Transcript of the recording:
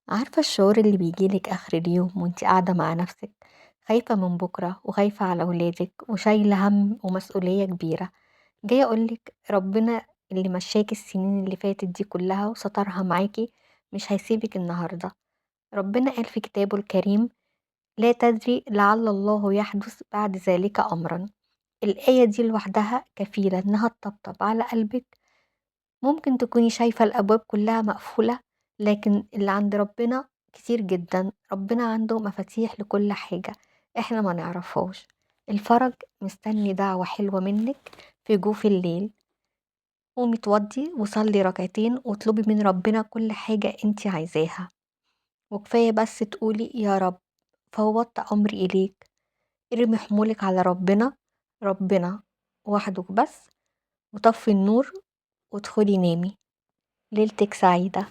عارفة الشعور اللي بيجيلك آخر اليوم وانتي قاعدة مع نفسك، خايفة من بكرة وخايفة على ولادك وشايلة هم ومسؤولية كبيرة. جاية أقولك ربنا اللي مشاكي السنين اللي فاتت دي كلها وسترها معاكي مش هيسيبك النهاردة. ربنا قال في كتابه الكريم: لا تدري لعل الله يحدث بعد ذلك أمرا. الآية دي لوحدها كفيلة إنها تطبطب على قلبك. ممكن تكوني شايفة الأبواب كلها مقفولة، لكن اللي عند ربنا كتير جدا. ربنا عنده مفاتيح لكل حاجة احنا ما نعرفهاش. الفرج مستني دعوة حلوة منك في جوف الليل. قومي اتوضي وصلي ركعتين واطلبي من ربنا كل حاجة انتي عايزاها. وكفاية بس تقولي يا رب فوضت أمري إليك. ارمي حمولك على ربنا، ربنا وحدك بس، وطفي النور وادخلي نامي. ليلتك سعيدة.